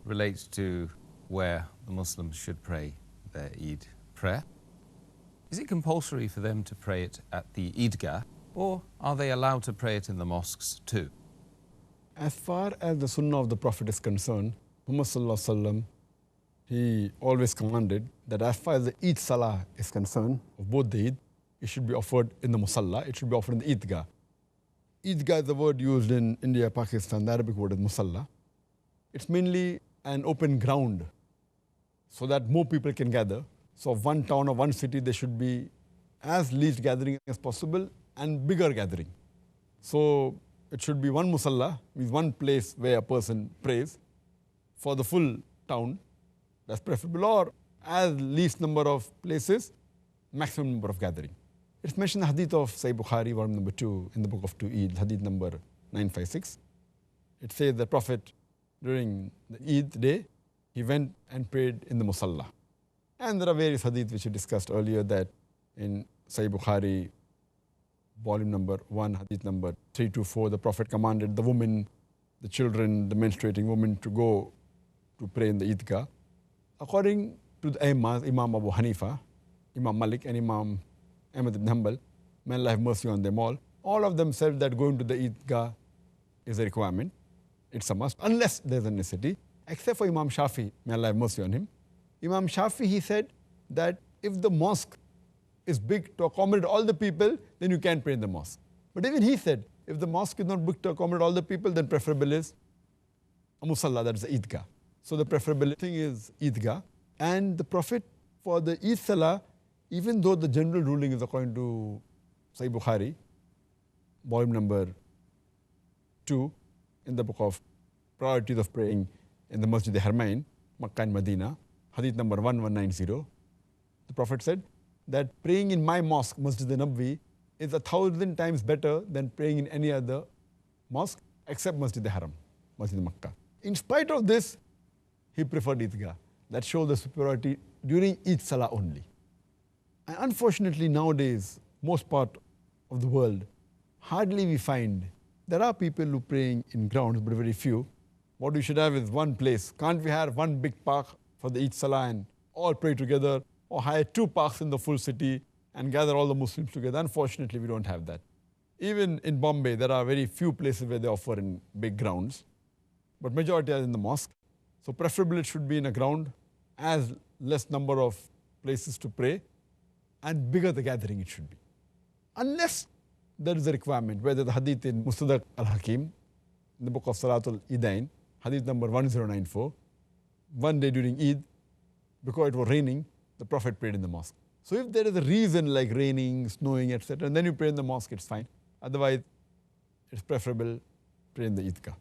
relates to where the Muslims should pray their Eid prayer. Is it compulsory for them to pray it at the Eidgah, or are they allowed to pray it in the mosques too? As far as the Sunnah of the Prophet is concerned, Muhammad Sallallahu Alaihi Wasallam, he always commanded that as far as the Eid Salah is concerned, of both the Eid, it should be offered in the Musalla, it should be offered in the Eidgah. Eidgah is the word used in India, Pakistan, the Arabic word is Musalla. It's mainly an open ground so that more people can gather. So of one town or one city, there should be as least gathering as possible and bigger gathering. So it should be one Musalla, means one place where a person prays for the full town. That's preferable, or as least number of places, maximum number of gathering. It's mentioned in the hadith of Sahih Bukhari, volume number 2, in the book of 2 Eid, hadith number 956. It says the Prophet, during the Eid day, he went and prayed in the Musalla. And there are various hadith which we discussed earlier that in Sahih Bukhari, volume number 1, hadith number 324, the Prophet commanded the women, the children, the menstruating women to go to pray in the Eidgah. According to the Imams, Imam Abu Hanifa, Imam Malik and Imam Ahmad ibn Hanbal, may Allah have mercy on them all of them said that going to the Eidgah is a requirement. It's a must, unless there's a necessity, except for Imam Shafi, may Allah have mercy on him. Imam Shafi, he said that if the mosque is big to accommodate all the people, then you can pray in the mosque. But even he said, if the mosque is not big to accommodate all the people, then preferable is a Musalla, that is the Eidgah. So the preferable thing is Eidgah. And the Prophet, for the Eid Salah, even though the general ruling is according to Sahih Bukhari, volume number 2, in the book of priorities of praying in the Masjid al-Haramain, Makkah and Medina, hadith number 1190, the Prophet said that praying in my mosque, Masjid al-Nabwi, is 1,000 times better than praying in any other mosque except Masjid al-Haram, Masjid al-Makkah. In spite of this, he preferred Eidgah. That shows the superiority during Eid Salah only. And unfortunately nowadays, most part of the world, hardly we find, there are people who praying in grounds, but very few. What we should have is one place. Can't we have one big park for the Eid Salah and all pray together, or hire 2 parks in the full city and gather all the Muslims together? Unfortunately, we don't have that. Even in Bombay, there are very few places where they offer in big grounds, but majority are in the mosque. So preferably it should be in a ground, as less number of places to pray, and bigger the gathering it should be. Unless there is a requirement, whether the hadith in Mustadrak al-Hakim, in the book of Salatul Eidain, hadith number 1094, one day during Eid, because it was raining, the Prophet prayed in the mosque. So if there is a reason like raining, snowing, etc., and then you pray in the mosque, it's fine. Otherwise, it's preferable pray in the Eidgah.